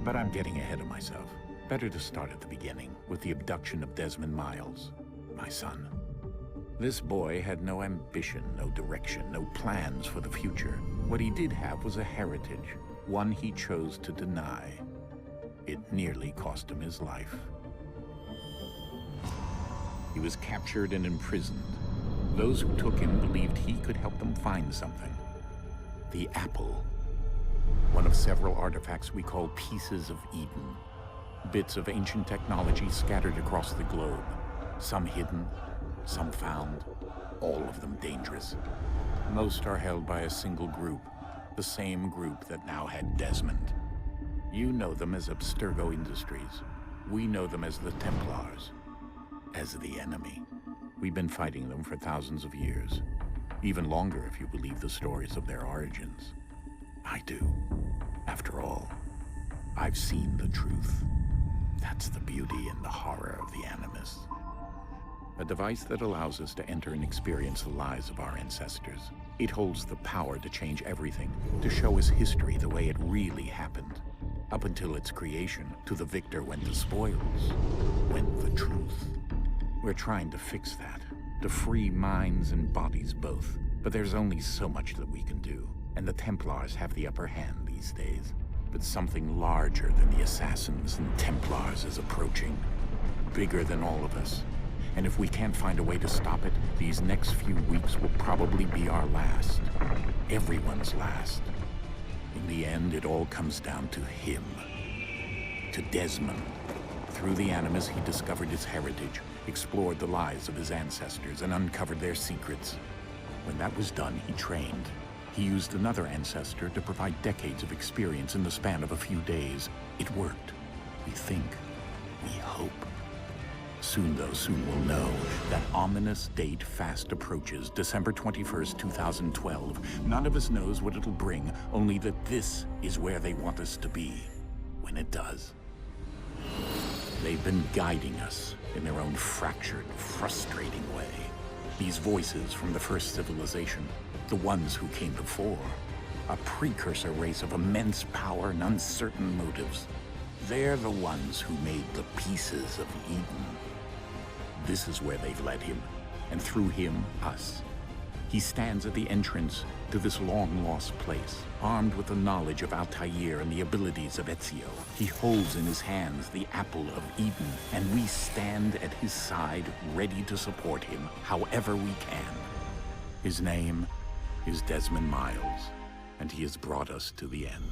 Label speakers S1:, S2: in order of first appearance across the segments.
S1: But I'm getting ahead of myself. Better to start at the beginning, with the abduction of Desmond Miles, my son. This boy had no ambition, no direction, no plans for the future. What he did have was a heritage, one he chose to deny. It nearly cost him his life. He was captured and imprisoned. Those who took him believed he could help them find something. The apple. One of several artifacts we call pieces of Eden. Bits of ancient technology scattered across the globe. Some hidden, some found, all of them dangerous. Most are held by a single group, the same group that now had Desmond. You know them as Abstergo Industries. We know them as the Templars, as the enemy. We've been fighting them for thousands of years, even longer if you believe the stories of their origins. I do. After all, I've seen the truth. That's the beauty and the horror of the Animus. A device that allows us to enter and experience the lives of our ancestors. It holds the power to change everything, to show us history the way it really happened. Up until its creation, to the victor went the spoils, went the truth. We're trying to fix that, to free minds and bodies both. But there's only so much that we can do, and the Templars have the upper hand these days. But something larger than the Assassins and Templars is approaching, bigger than all of us. And if we can't find a way to stop it, these next few weeks will probably be our last. Everyone's last. In the end, it all comes down to him. To Desmond. Through the Animus, he discovered his heritage, explored the lives of his ancestors, and uncovered their secrets. When that was done, he trained. He used another ancestor to provide decades of experience in the span of a few days. It worked. We think. We hope. Soon, though, soon we'll know. That ominous date fast approaches, December 21st, 2012. None of us knows what it'll bring, only that this is where they want us to be, when it does. They've been guiding us in their own fractured, frustrating way. These voices from the first civilization, the ones who came before, a precursor race of immense power and uncertain motives. They're the ones who made the pieces of Eden. This is where they've led him, and through him, us. He stands at the entrance to this long-lost place, armed with the knowledge of Altair and the abilities of Ezio. He holds in his hands the apple of Eden, and we stand at his side, ready to support him however we can. His name is Desmond Miles, and he has brought us to the end.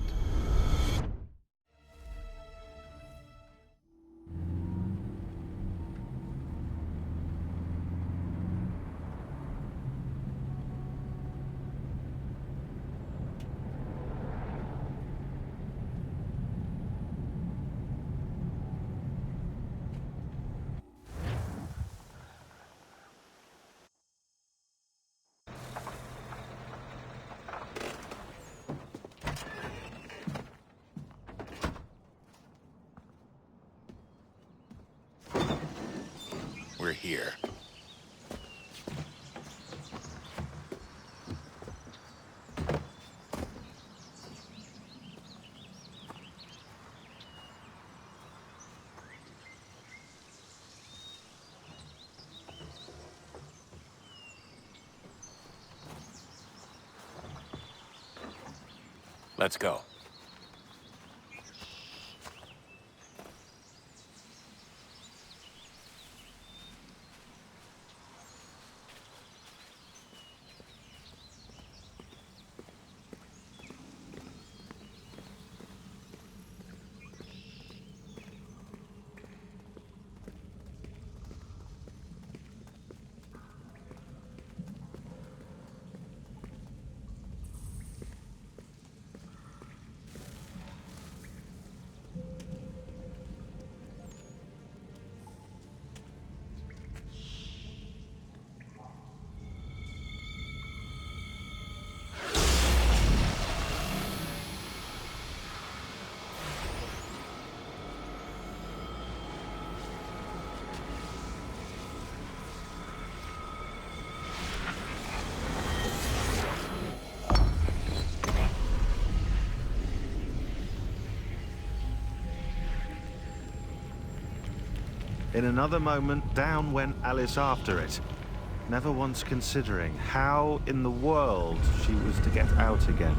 S1: We're here. Let's go.
S2: In another moment, down went Alice after it, never once considering how in the world she was to get out again.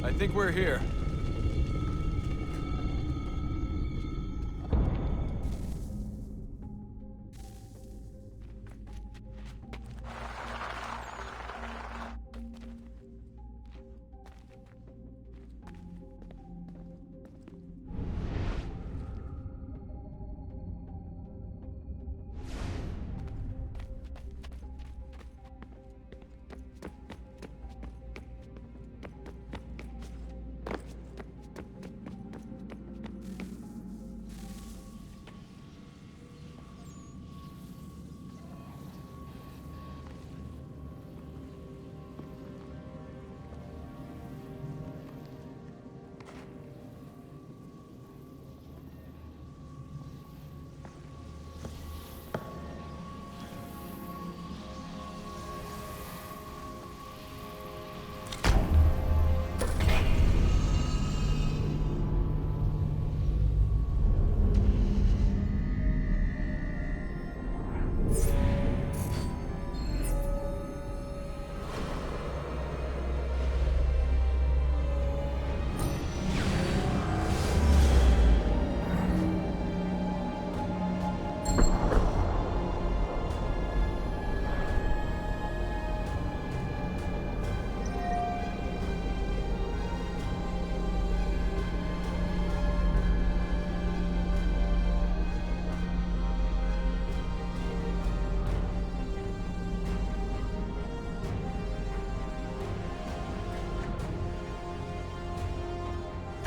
S3: I think we're here.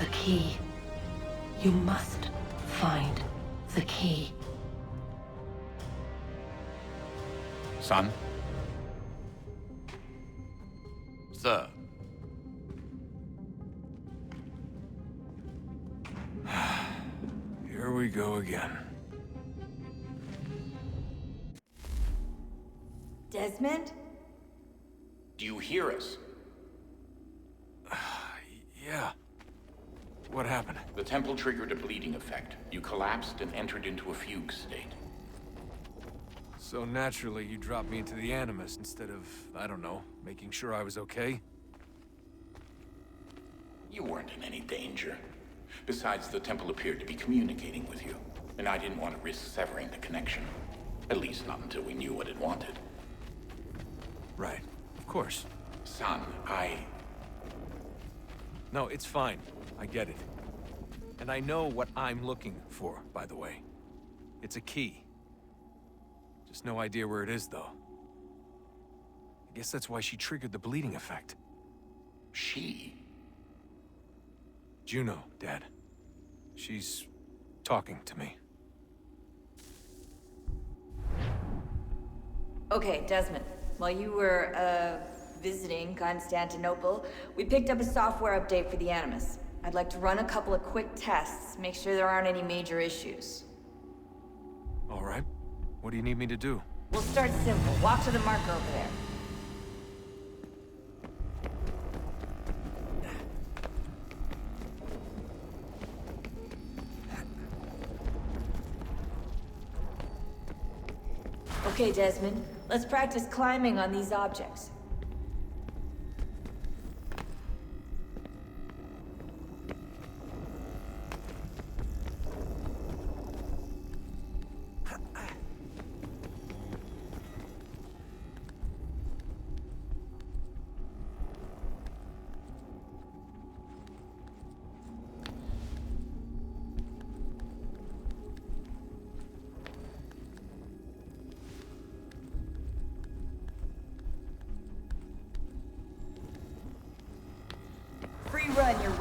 S4: The key. You must find the key.
S1: Son?
S3: Sir. Here we go again.
S5: Desmond?
S1: Do you hear us?
S3: Yeah. What happened?
S1: The temple triggered a bleeding effect. You collapsed and entered into a fugue state.
S3: So naturally, you dropped me into the Animus instead of, I don't know, making sure I was okay?
S1: You weren't in any danger. Besides, the temple appeared to be communicating with you, and I didn't want to risk severing the connection. At least not until we knew what it wanted.
S3: Right. Of course.
S1: Son,
S3: No, it's fine. I get it. And I know what I'm looking for, by the way. It's a key. Just no idea where it is, though. I guess that's why she triggered the bleeding effect.
S1: She?
S3: Juno, Dad. She's talking to me.
S5: Okay, Desmond. While you were, visiting Constantinople, we picked up a software update for the Animus. I'd like to run a couple of quick tests, make sure there aren't any major issues.
S3: All right. What do you need me to do?
S5: We'll start simple. Walk to the marker over there. Okay, Desmond. Let's practice climbing on these objects.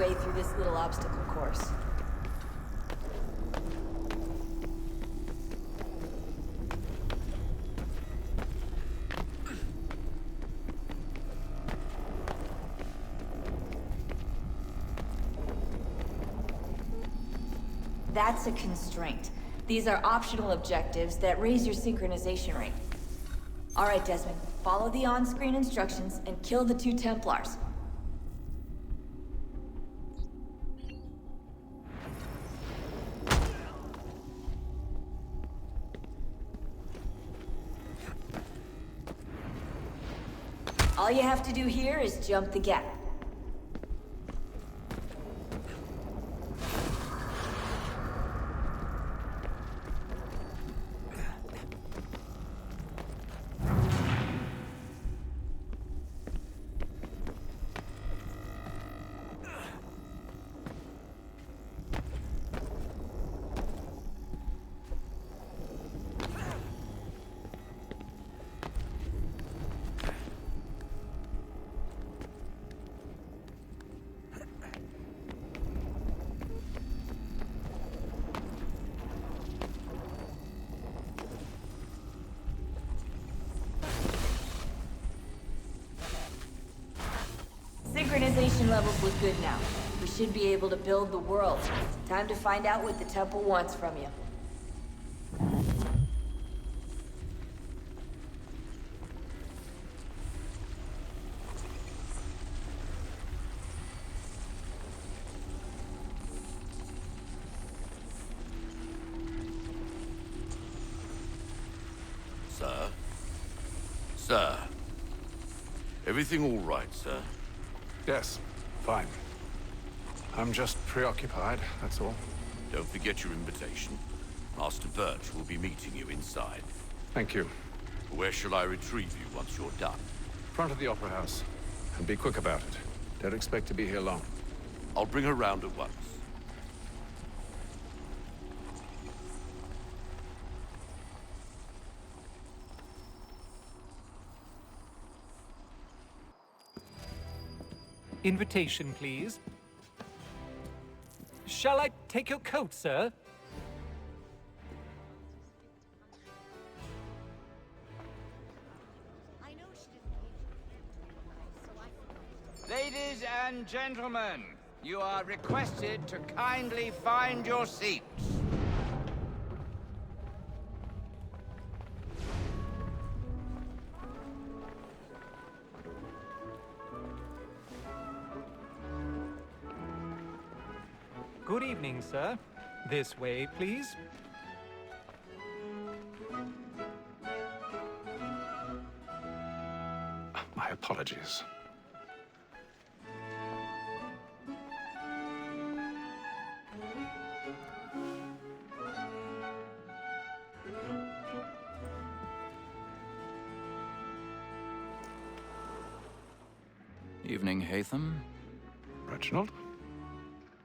S5: way through this little obstacle course. That's a constraint. These are optional objectives that raise your synchronization rate. All right, Desmond. Follow the on-screen instructions and kill the 2 Templars. All you have to do here is jump the gap. Synchronization levels look good now. We should be able to build the world. Time to find out what the temple wants from you.
S6: Sir? Sir? Everything all right, sir?
S7: Yes, fine. I'm just preoccupied, that's all.
S6: Don't forget your invitation. Master Birch will be meeting you inside.
S7: Thank you.
S6: Where shall I retrieve you once you're done?
S7: Front of the Opera House. And be quick about it. Don't expect to be here long.
S6: I'll bring her round at once.
S8: Invitation, please. Shall I take your coat, sir?
S9: Ladies and gentlemen, you are requested to kindly find your seats.
S8: Good evening, sir. This way, please.
S7: My apologies.
S10: Evening, Hatham.
S7: Reginald?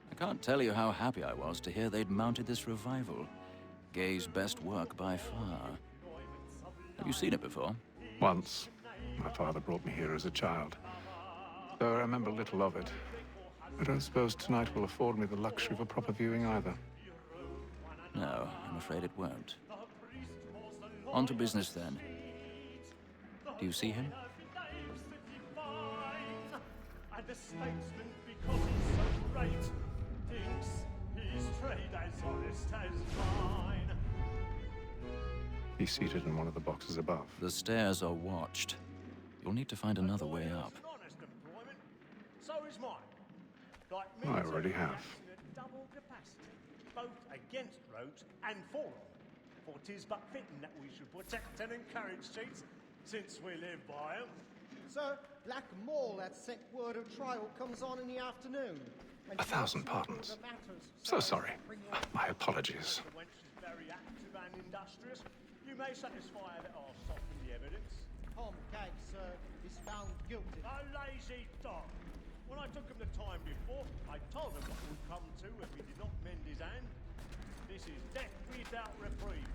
S10: I can't tell you how happy I was to hear they'd mounted this revival. Gay's best work by far. Have you seen it before?
S7: Once. My father brought me here as a child. Though I remember little of it. I don't suppose tonight will afford me the luxury of a proper viewing either.
S10: No, I'm afraid it won't. On to business then. Do you see him?
S11: And the statesman, because he's so great, thinks his trade as honest as mine.
S7: He's seated in one of the boxes above.
S10: The stairs are watched. You'll need to find another way up.
S11: Honest employment, so is mine. Like
S7: I already have.
S11: acting at double capacity, both against rogues and for them. For 'tis but fitting that we should protect and encourage cheats, since we live by 'em.
S12: Sir, Black Mall at set word of trial comes on in the afternoon.
S7: 1,000 pardons. So sorry. My apologies.
S11: The wench is very active and industrious. You may satisfy her that I'll soften the evidence.
S12: Tom Cag, sir, is found guilty.
S11: A lazy dog. When I took him the time before, I told him what would come to if he did not mend his hand. This is death without reprieve.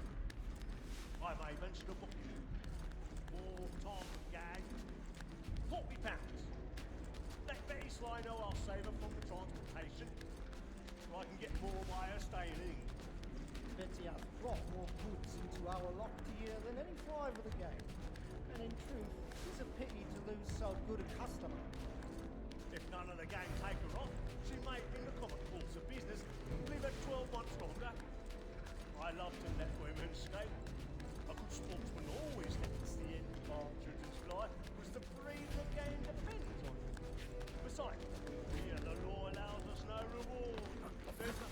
S11: I may mention a booking. For Tom Gag, £40. Let Betty Sly know I'll save her from the transportation, so I can get more by her staying in.
S12: Betty has brought more goods into our locked here than any five of the game. And in truth, it's a pity to lose so good a customer.
S11: If none of the gang take her on, she may, in the common course of business, live at 12 months longer. I love to let women skate. A good sportsman always lets the end partridges fly, because the breed of the game depends on it. Besides, here the law allows us no reward. There's no...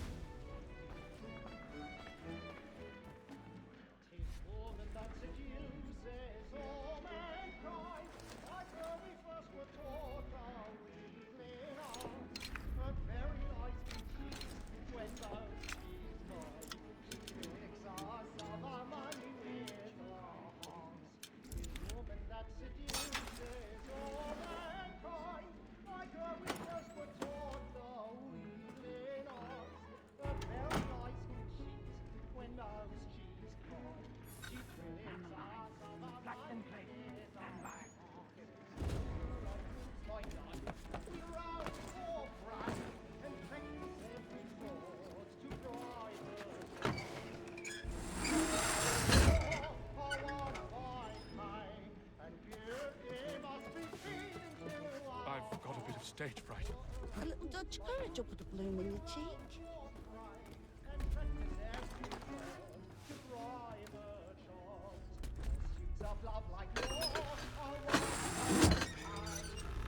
S12: Tis woman that seduces all mankind, like when we first were taught our evening arms. Her very eyes can cheat when those she's mine. She tricks us of our money with her arms. Tis woman that seduces all mankind, like when we first were taught our evening arms. Her very eyes can cheat when those she's mine. She tricks us of our money with her arms. My God, we rouse for pride and practice every fraud to bribe us. Oh, what a fine pie, and beauty must be feeding to our
S7: I've got a bit of stage fright.
S13: A little Dutch courage will put a bloom on your cheek.
S12: and practice every fraud to bribe her charms. Pursuits of love like yours are what a fine pie,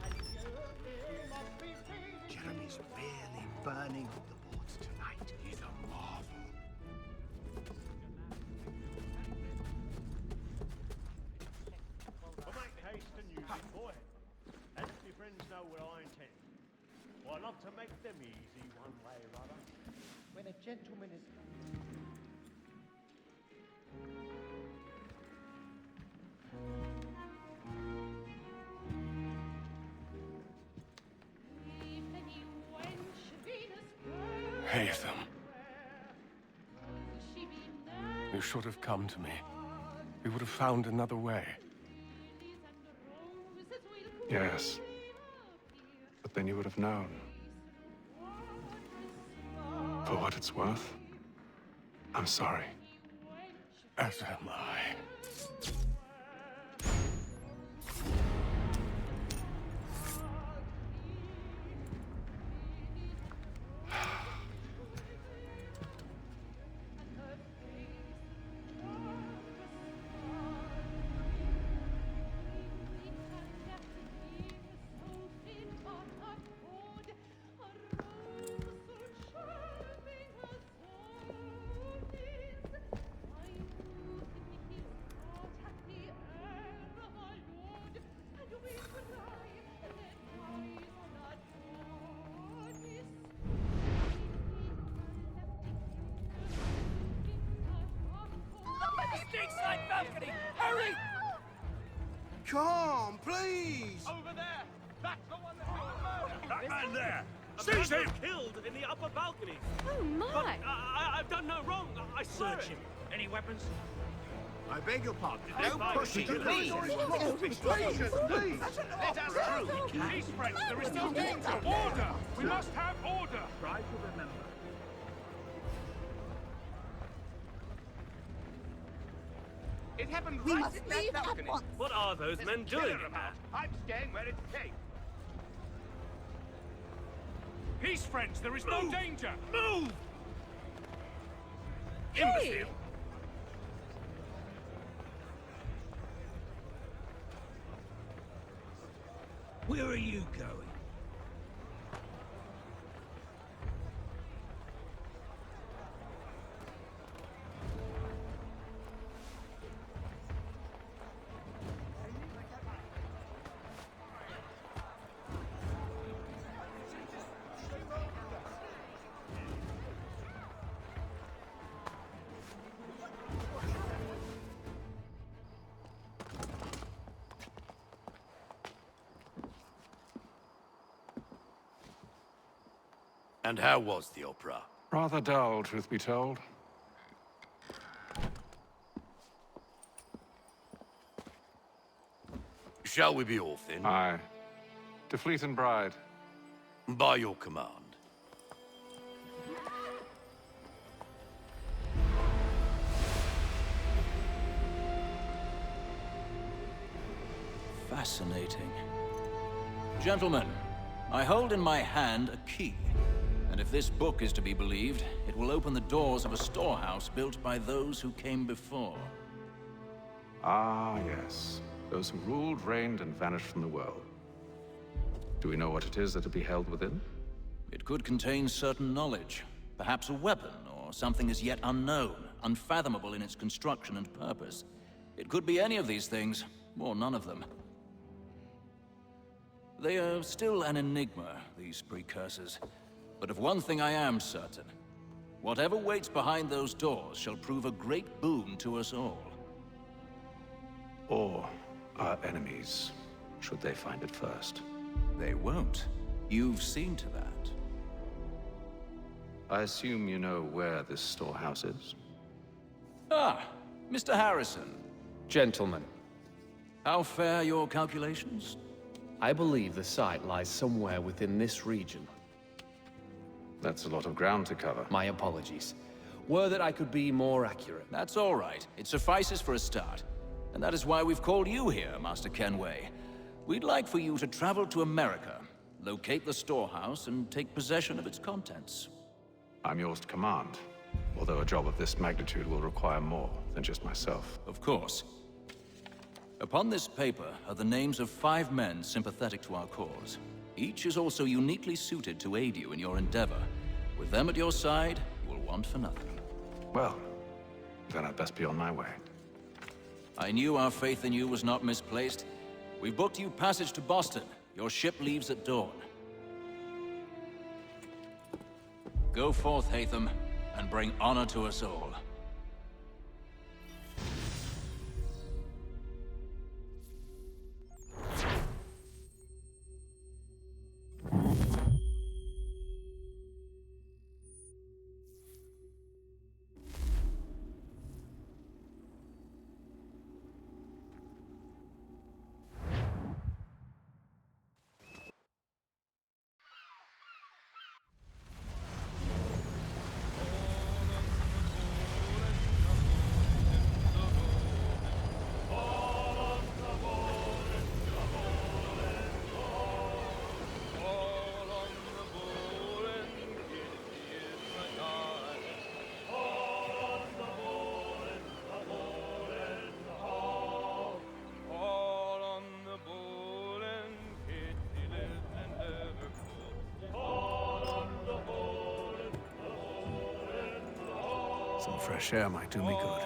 S12: and beauty must be feeding
S14: Jeremy's really burning up the boards tonight. He's a marvel.
S11: But make haste and use it, boy. And let your friends know what I intend. I love to make them easy one way or other.
S12: when a gentleman is...
S15: Haytham. You should have come to me. We would have found another way.
S7: Yes. But then you would have known. For what it's worth, I'm sorry.
S15: As am I.
S9: Stateside balcony! Hurry!
S14: Come, please!
S9: Over there! That's the one that's been murdered!
S11: That man there!
S9: A
S11: Seize
S9: man
S11: him!
S9: was killed in the upper balcony!
S13: Oh, my!
S9: But I've done no wrong. I swear
S11: Search
S9: it.
S11: him. Any weapons?
S14: I beg your pardon.
S9: No
S14: pushing,
S9: pushing,
S14: please!
S9: please.
S14: Please! Please!
S9: Let us through!
S11: Peace, friends! There is no danger! Order! We must have order!
S9: Try to remember. It happened
S13: We
S9: right
S13: must
S9: in that
S13: leave at
S9: balcony.
S13: once.
S9: What are those men doing about? I'm staying where it's safe.
S11: Peace, friends! There is no danger!
S9: Move!
S13: Hey!
S9: Imbecile!
S14: Where are you going?
S6: And how was the opera?
S7: Rather dull, truth be told.
S6: Shall we be off then?
S7: Aye. To Fleet and Bride.
S6: By your command.
S10: Fascinating. Gentlemen, I hold in my hand a key. And if this book is to be believed, it will open the doors of a storehouse built by those who came before.
S7: Ah, yes. Those who ruled, reigned, and vanished from the world. Do we know what it is that will be held within?
S10: It could contain certain knowledge. Perhaps a weapon, or something as yet unknown, unfathomable in its construction and purpose. It could be any of these things, or none of them. They are still an enigma, these precursors. But of one thing I am certain. Whatever waits behind those doors shall prove a great boon to us all.
S7: Or our enemies, should they find it first.
S10: They won't. You've seen to that.
S7: I assume you know where this storehouse is?
S10: Ah, Mr. Harrison.
S16: Gentlemen,
S10: How fare your calculations?
S16: I believe the site lies somewhere within this region.
S7: That's a lot of ground to cover.
S16: My apologies. Were that I could be more accurate.
S10: That's all right. It suffices for a start. And that is why we've called you here, Master Kenway. We'd like for you to travel to America, locate the storehouse, and take possession of its contents.
S7: I'm yours to command, although a job of this magnitude will require more than just myself.
S10: Of course. Upon this paper are the names of 5 men sympathetic to our cause. Each is also uniquely suited to aid you in your endeavor. With them at your side, you will want for nothing.
S7: Well, then I'd best be on my way.
S10: I knew our faith in you was not misplaced. We've booked you passage to Boston. Your ship leaves at dawn. Go forth, Hatham, and bring honor to us all.
S7: Some fresh air might do me good.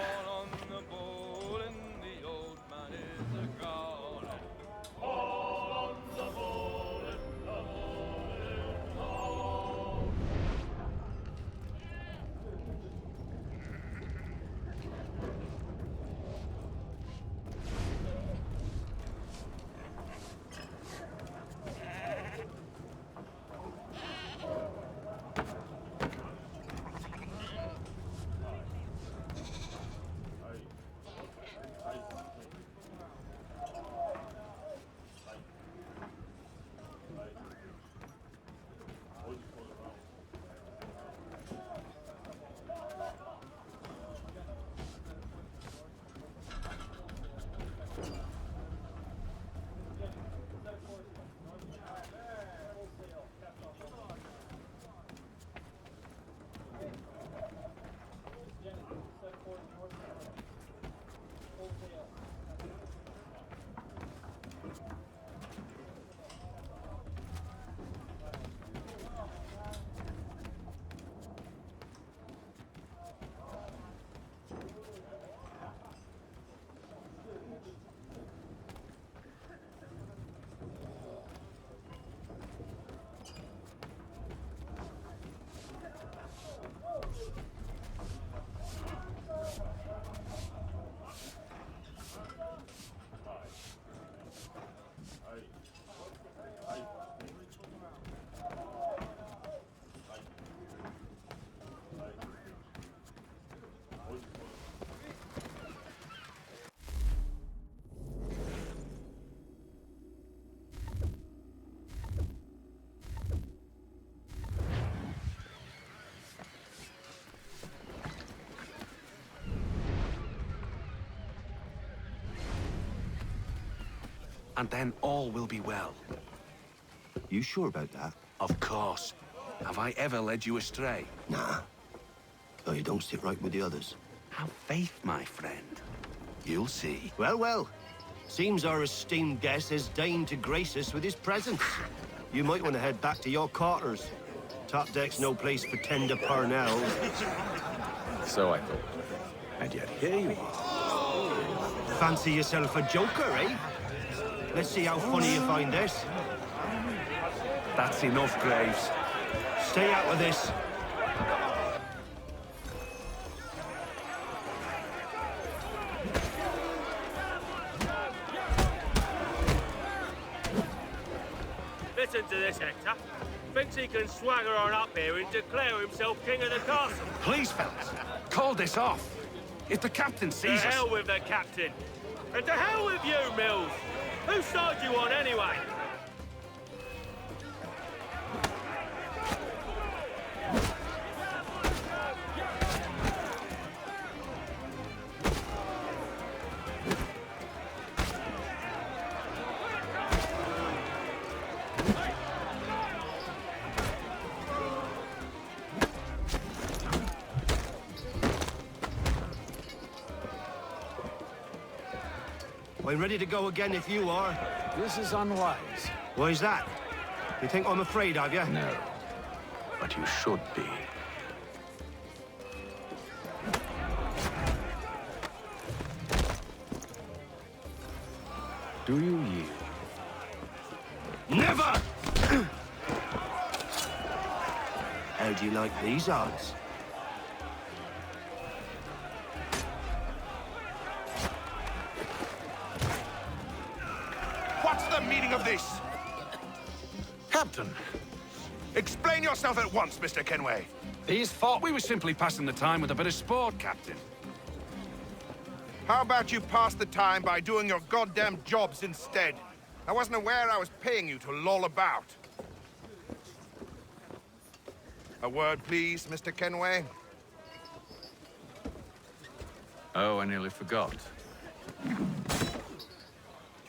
S17: and then all will be well.
S14: You sure about that?
S17: Of course. Have I ever led you astray?
S14: Nah. Oh, you don't sit right with the others.
S17: Have faith, my friend. You'll see.
S14: Well, well. Seems our esteemed guest has deigned to grace us with his presence. You might want to head back to your quarters. Top deck's no place for tender parnells.
S15: So I thought. And yet here you are.
S14: Fancy yourself a joker, eh? Let's see how funny you find this.
S17: That's enough, Graves.
S14: Stay out of this.
S18: Listen to this, Hector. Thinks he can swagger on up here and declare himself king of the castle.
S17: Please, fellas, call this off. If the captain sees us...
S18: To hell with the captain. And to hell with you, Mills. Whose side you on, anyway?
S14: I'm ready to go again if you are.
S15: This is unwise.
S14: Why's that? You think I'm afraid of you?
S15: No. But you should be. Do you yield?
S14: Never! How do you like these odds?
S6: What's the meaning of this?
S17: Captain,
S6: Explain yourself at once, Mr. Kenway.
S17: these thought we were simply passing the time with a bit of sport, Captain.
S6: How about you pass the time by doing your goddamn jobs instead? I wasn't aware I was paying you to loll about. A word, please, Mr. Kenway.
S7: Oh, I nearly forgot.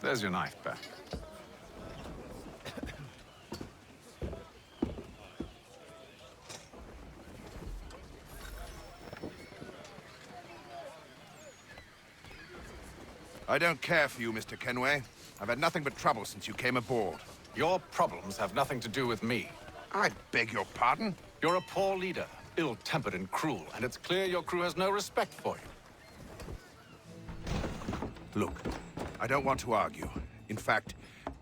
S7: There's your knife back.
S6: I don't care for you, Mr. Kenway. I've had nothing but trouble since you came aboard.
S7: Your problems have nothing to do with me.
S6: I beg your pardon?
S7: You're a poor leader, ill-tempered and cruel, and it's clear your crew has no respect for you.
S6: Look, I don't want to argue. In fact,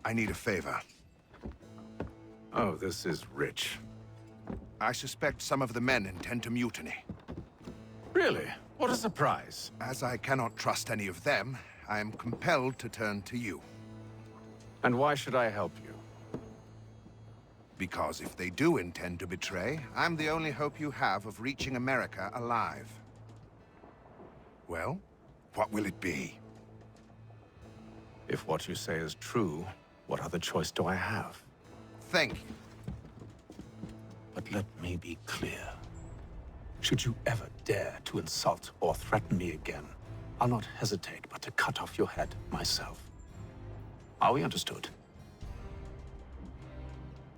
S6: I need a favor.
S7: Oh, this is rich.
S6: I suspect some of the men intend to mutiny.
S7: Really? What a surprise.
S6: As I cannot trust any of them, I am compelled to turn to you.
S7: And why should I help you?
S6: Because if they do intend to betray, I'm the only hope you have of reaching America alive. Well, what will it be?
S7: If what you say is true, what other choice do I have?
S6: Thank you.
S7: But let me be clear. Should you ever dare to insult or threaten me again, I'll not hesitate but to cut off your head myself. Are we understood?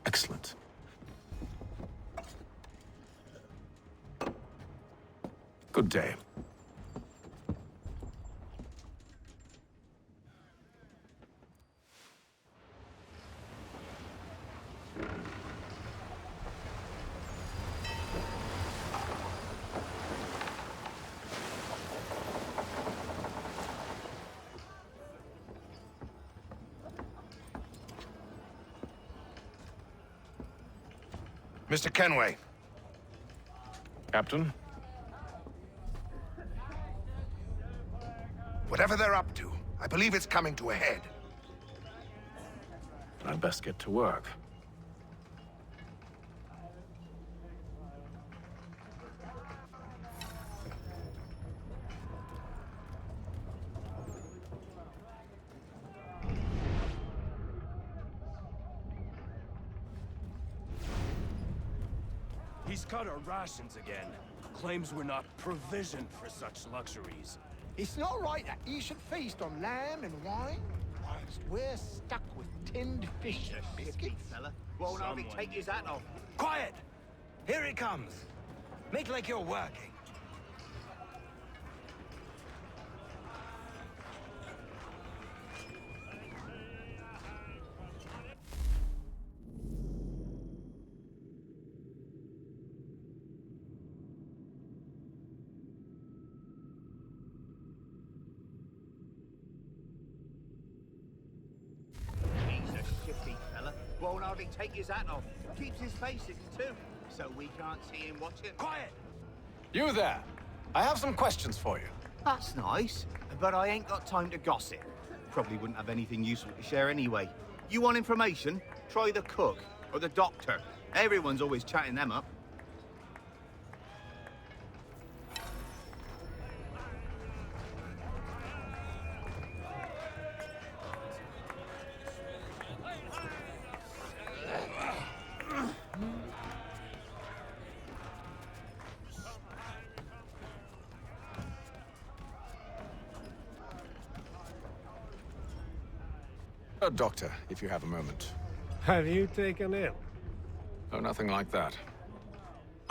S7: Excellent. Good day.
S6: Mr. Kenway.
S7: Captain?
S6: Whatever they're up to, I believe it's coming to a head.
S7: I'd best get to work.
S18: He's cut our rations again. Claims we're not provisioned for such luxuries.
S14: It's not right that you should feast on lamb and wine. Why,
S19: We're stuck with tinned fish and biscuits.
S9: Fella, won't hardly take his hat off.
S17: Quiet! Here it comes. Make like you're working.
S9: He's a shifty fella. Won't hardly take his hat off. Keeps his face hidden too, so we can't see him watching.
S17: Quiet! You there! I have some questions for you.
S9: That's nice, but I ain't got time to gossip. Probably wouldn't have anything useful to share anyway. You want information? Try the cook or the doctor. Everyone's always chatting them up.
S15: Doctor, if you have a moment.
S11: Have you taken ill?
S15: Oh, nothing like that.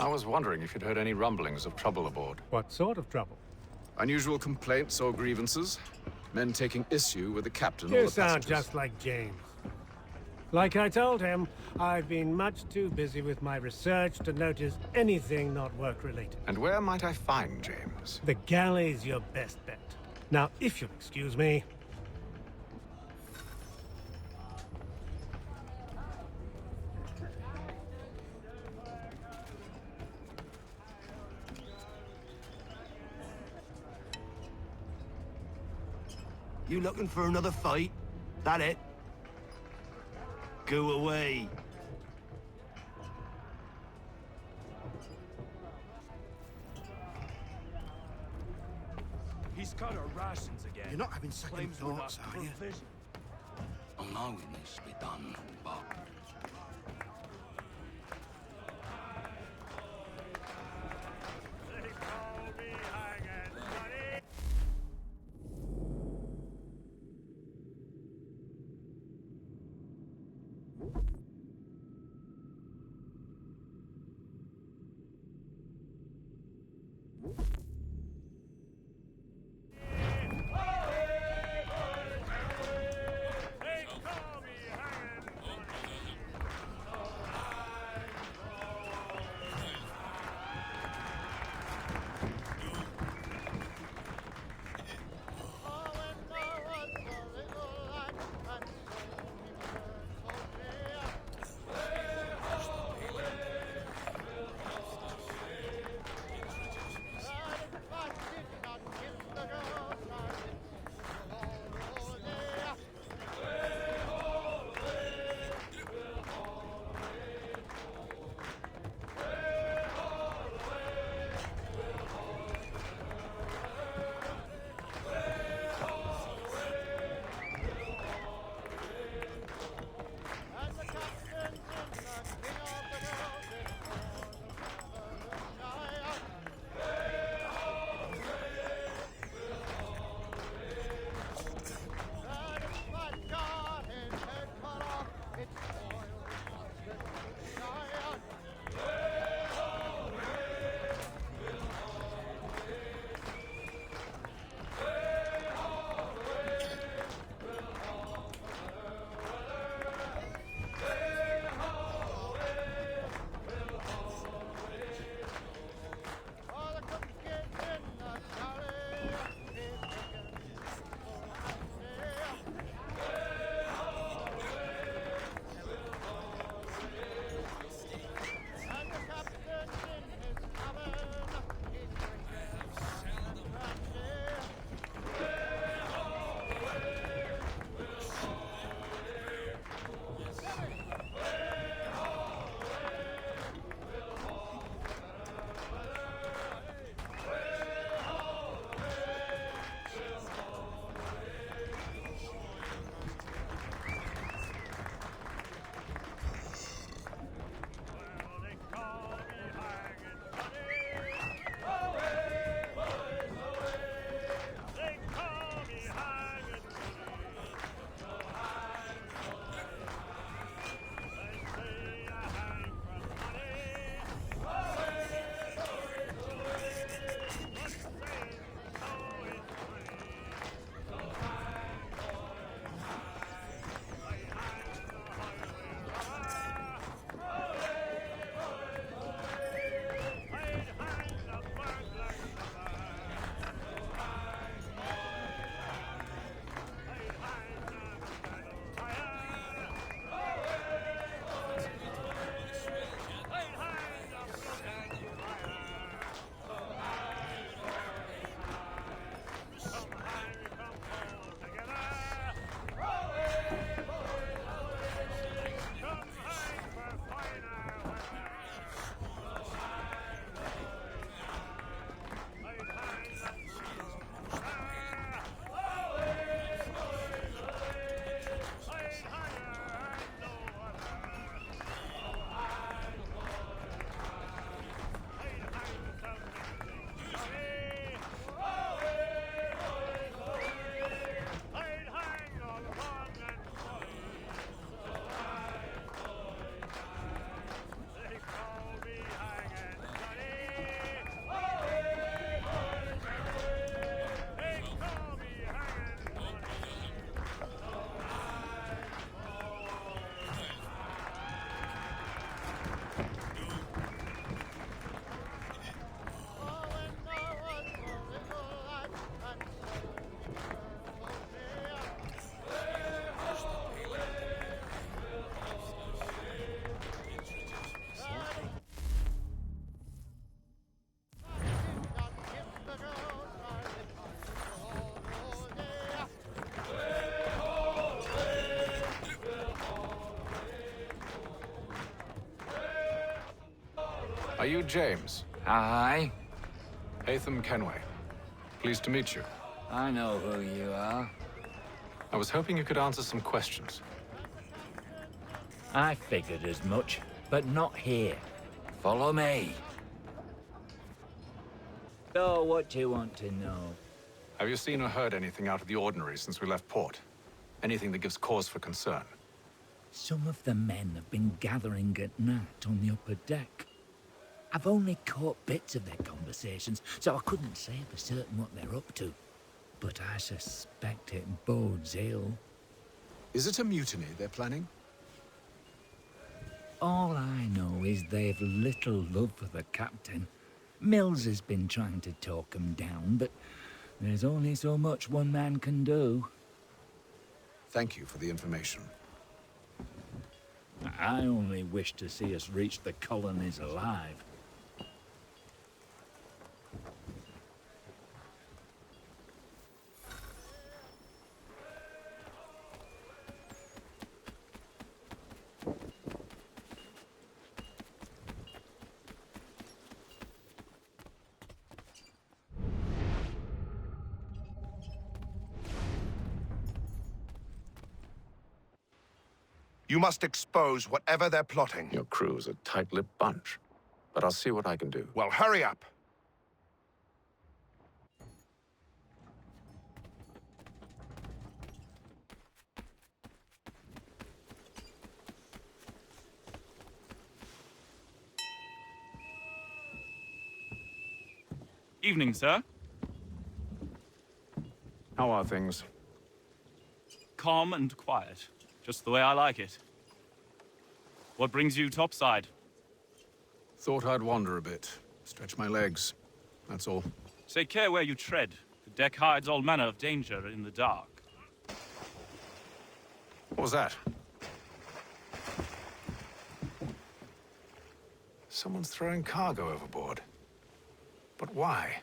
S15: I was wondering if you'd heard any rumblings of trouble aboard.
S11: What sort of trouble?
S15: Unusual complaints or grievances? Men taking issue with the captain or
S11: You
S15: the
S11: sound
S15: passengers?
S11: just like James. Like I told him, I've been much too busy with my research to notice anything not work-related.
S15: And where might I find James?
S11: The galley's your best bet. Now, if you'll excuse me...
S14: You looking for another fight? That it? Go away.
S17: He's cut our rations again.
S19: You're not having second
S17: Claims we're
S19: thoughts,
S17: not
S19: are you?
S17: provision.
S7: Allowing this to be done, Bob.
S15: you James?
S20: Aye.
S15: Hatham Kenway. Pleased to meet you.
S20: I know who you are.
S15: I was hoping you could answer some questions.
S20: I figured as much, but not here. Follow me. So, what do you want to know?
S15: Have you seen or heard anything out of the ordinary since we left port? Anything that gives cause for concern?
S20: Some of the men have been gathering at night on the upper deck. I've only caught bits of their conversations, so I couldn't say for certain what they're up to. But I suspect it bodes ill.
S7: Is it a mutiny they're planning?
S20: All I know is they've little love for the captain. Mills has been trying to talk 'em down, but there's only so much one man can do.
S7: Thank you for the information.
S20: I only wish to see us reach the colonies alive.
S6: You must expose whatever they're plotting.
S15: Your crew's a tight-lipped bunch, but I'll see what I can do.
S6: Well, hurry up.
S21: Evening, sir.
S15: How are things?
S21: Calm and quiet. Just the way I like it. What brings you topside?
S15: Thought I'd wander a bit. Stretch my legs. That's all.
S21: Take care where you tread. The deck hides all manner of danger in the dark.
S15: What was that? Someone's throwing cargo overboard. But why?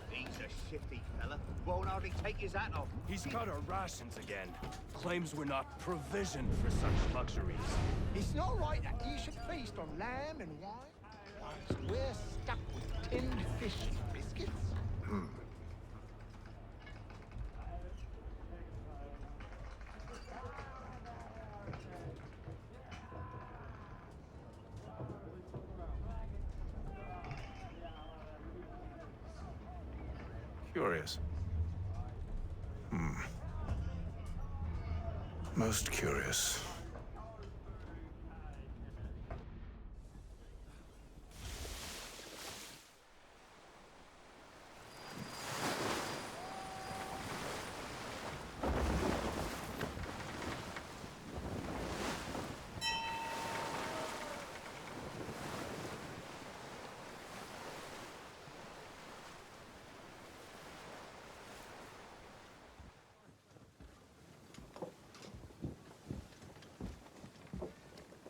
S9: He's a shifty fella. Won't hardly take his hat off.
S18: He's cut our rations again. Claims we're not provisioned for such luxuries.
S19: It's not right that you should feast on lamb and wine, whilst we're stuck with tinned fish and biscuits.
S15: Curious. Most curious.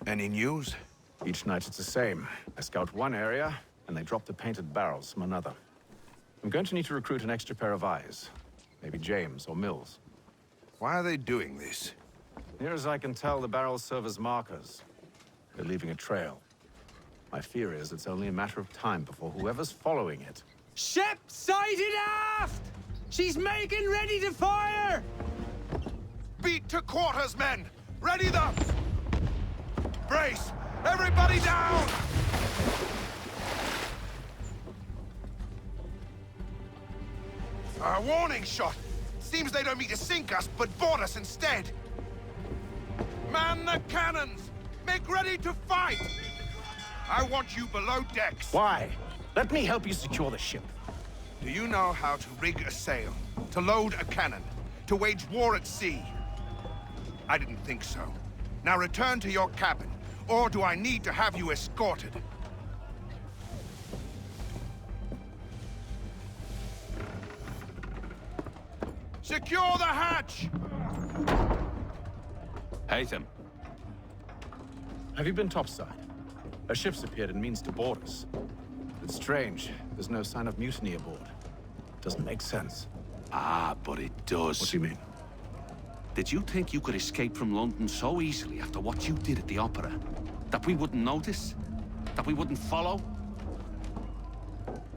S6: Any news?
S15: Each night it's the same. I scout one area, and they drop the painted barrels from another. I'm going to need to recruit an extra pair of eyes. Maybe James or Mills.
S6: Why are they doing this?
S15: Near as I can tell, the barrels serve as markers. They're leaving a trail. My fear is it's only a matter of time before whoever's following it...
S22: Ship sighted aft! She's making ready to fire!
S6: Beat to quarters, men! Ready the... Brace! Everybody down! A warning shot! Seems they don't mean to sink us, but board us instead! Man the cannons! Make ready to fight! I want you below decks.
S15: Why? Let me help you secure the ship.
S6: Do you know how to rig a sail? To load a cannon? To wage war at sea? I didn't think so. Now return to your cabin. Or do I need to have you escorted? Secure the hatch!
S21: Hatham.
S15: Have you been topside? A ship's appeared and means to board us. It's strange. There's no sign of mutiny aboard. Doesn't make sense.
S17: Ah, but it does.
S15: What do you mean?
S17: Did you think you could escape from London so easily after what you did at the opera? That we wouldn't notice? That we wouldn't follow?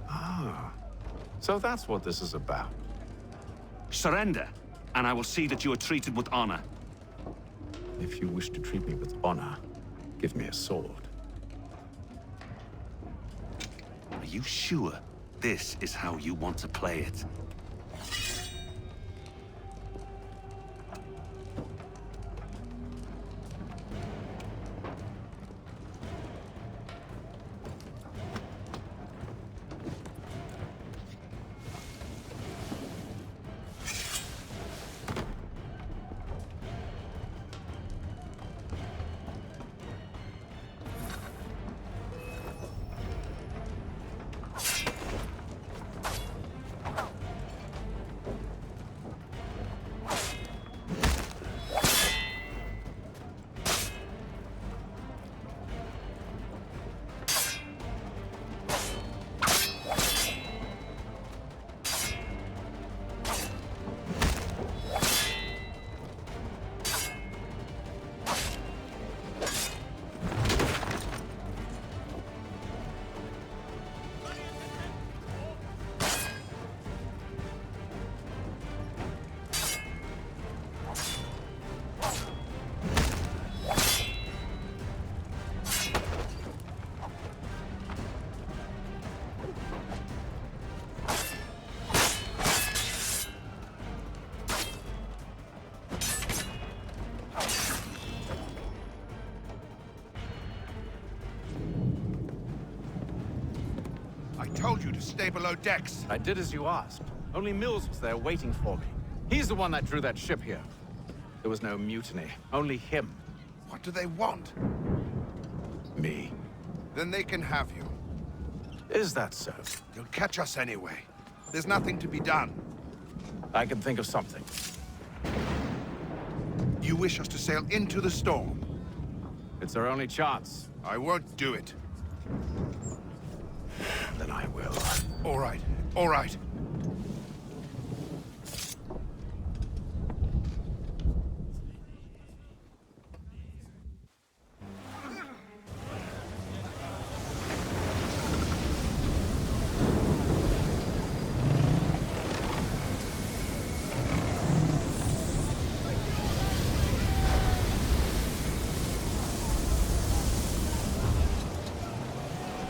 S15: Ah, so that's what this is about.
S17: Surrender, and I will see that you are treated with honor.
S15: If you wish to treat me with honor, give me a sword.
S17: Are you sure this is how you want to play it?
S6: I told you to stay below decks.
S15: I did as you asked. Only Mills was there waiting for me. He's the one that drew that ship here. There was no mutiny, only him.
S6: What do they want?
S15: Me.
S6: Then they can have you.
S15: Is that so?
S6: You'll catch us anyway. There's nothing to be done.
S15: I can think of something.
S6: You wish us to sail into the storm?
S15: It's our only chance.
S6: I won't do it.
S15: Then I will.
S6: All right, all right.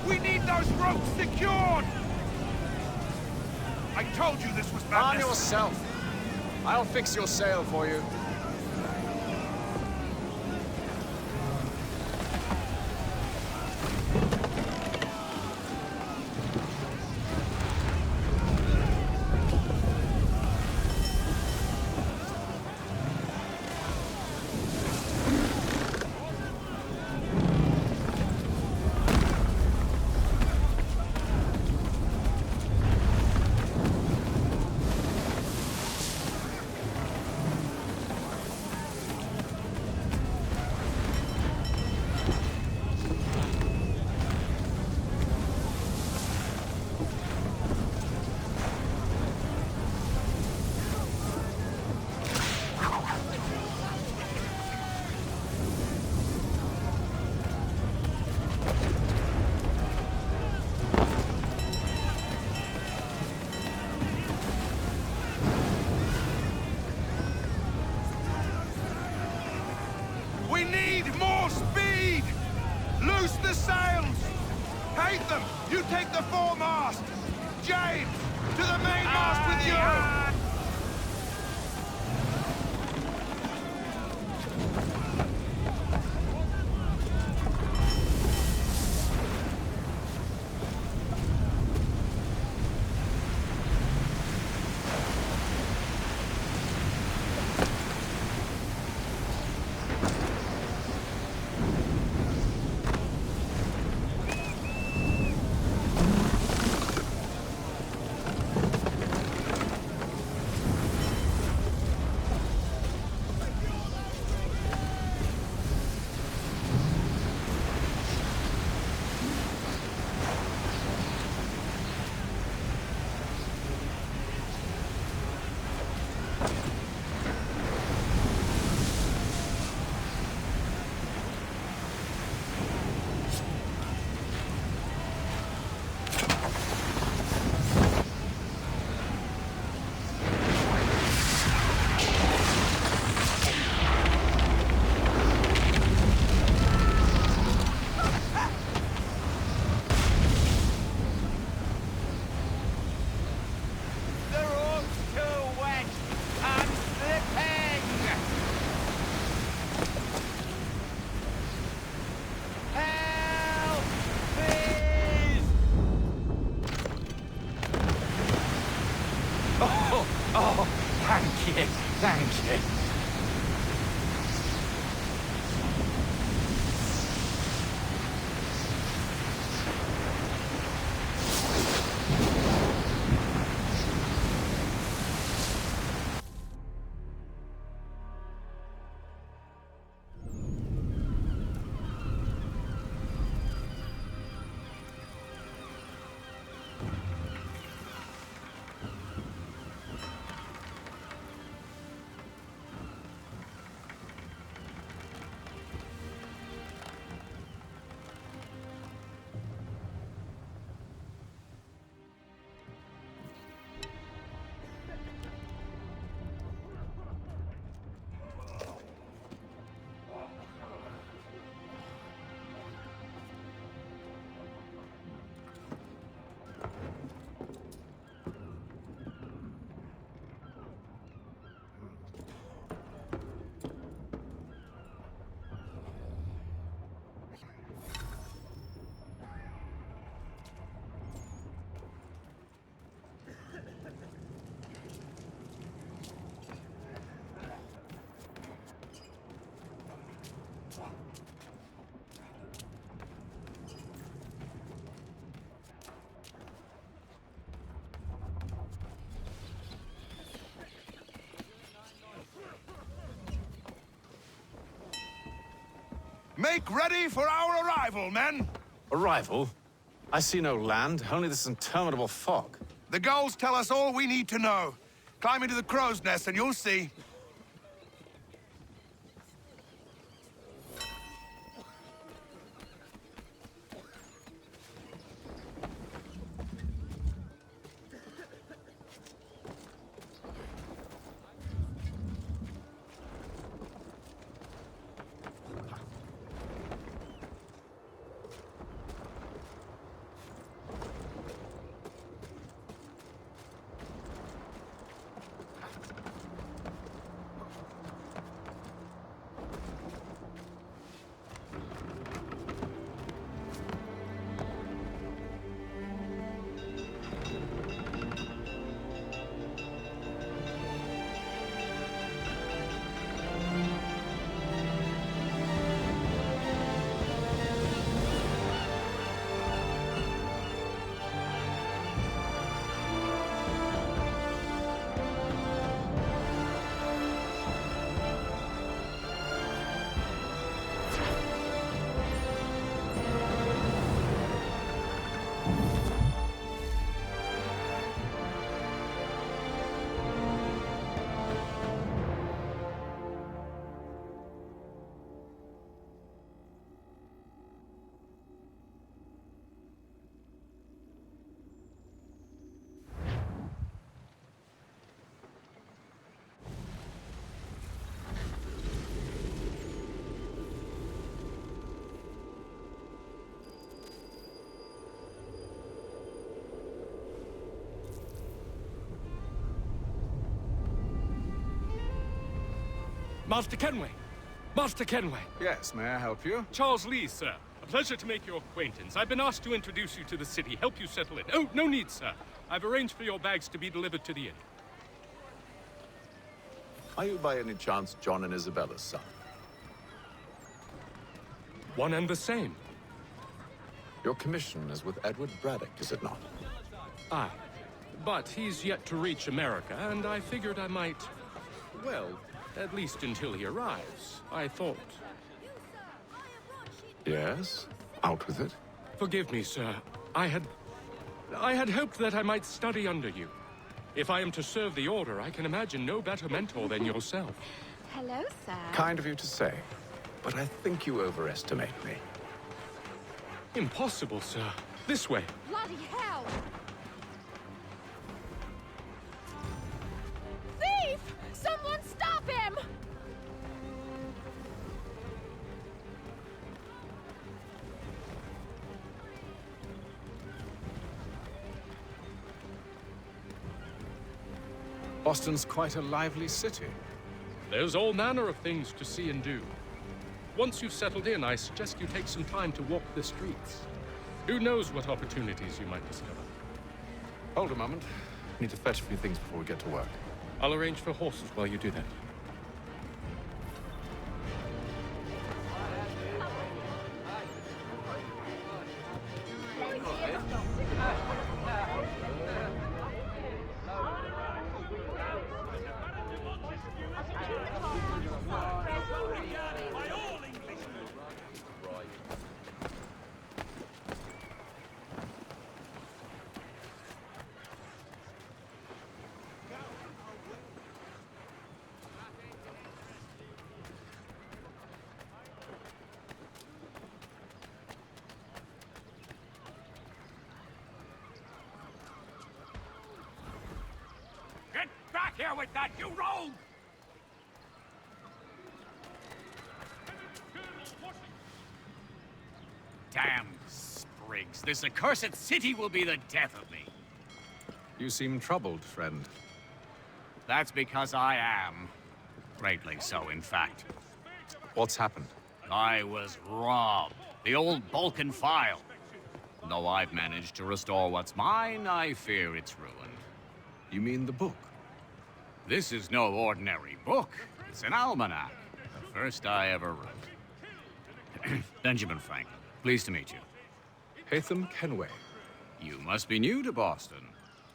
S6: We need those ropes secured! I told you this was madness.
S15: Arm yourself. I'll fix your sail for you.
S6: We need more speed! Loose the sails! Hate them! You take the foremast! James, to the mainmast with you! Make ready for our arrival, men!
S15: Arrival? I see no land, only this interminable fog.
S6: The gulls tell us all we need to know. Climb into the crow's nest and you'll see.
S2: Master Kenway! Master Kenway!
S15: Yes, may I help you?
S2: Charles Lee, sir. A pleasure to make your acquaintance. I've been asked to introduce you to the city, help you settle in. Oh, no need, sir. I've arranged for your bags to be delivered to the inn.
S15: Are you by any chance John and Isabella's son?
S2: One and the same.
S15: Your commission is with Edward Braddock, is it not?
S2: Aye. But he's yet to reach America, and I figured I might... well, at least until he arrives, I thought.
S15: Yes? Out with it.
S2: Forgive me, sir. I had hoped that I might study under you. If I am to serve the Order, I can imagine no better mentor than yourself.
S4: Hello, sir.
S15: Kind of you to say, but I think you overestimate me.
S2: Impossible, sir. This way.
S4: Bloody hell! Thief! Someone stop him!
S15: Boston's quite a lively city.
S2: There's all manner of things to see and do. Once you've settled in, I suggest you take some time to walk the streets. Who knows what opportunities you might discover.
S15: Hold a moment. I need to fetch a few things before we get to work.
S2: I'll arrange for horses while you do that.
S23: Back here with that, you rogue! Damn sprigs. This accursed city will be the death of me.
S15: You seem troubled, friend.
S23: That's because I am. Greatly so, in fact.
S15: What's happened?
S23: I was robbed. The old Balkan file. Though I've managed to restore what's mine, I fear it's ruined.
S15: You mean the book?
S23: This is no ordinary book. It's an almanac. The first I ever wrote. Benjamin Franklin. Pleased to meet you.
S15: Haytham Kenway.
S23: You must be new to Boston.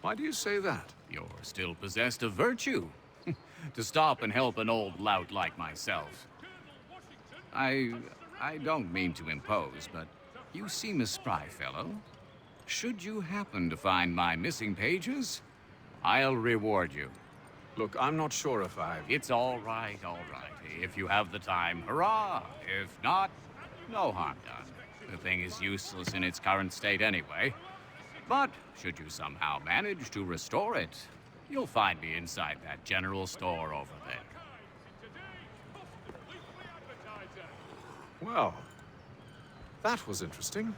S15: Why do you say that?
S23: You're still possessed of virtue. To stop and help an old lout like myself. I I don't mean to impose, but you seem a spry fellow. Should you happen to find my missing pages, I'll reward you.
S15: Look, I'm not sure if I...
S23: It's all right, all right. If you have the time, hurrah! If not, no harm done. The thing is useless in its current state anyway. But should you somehow manage to restore it, you'll find me inside that general store over there.
S15: Well, that was interesting.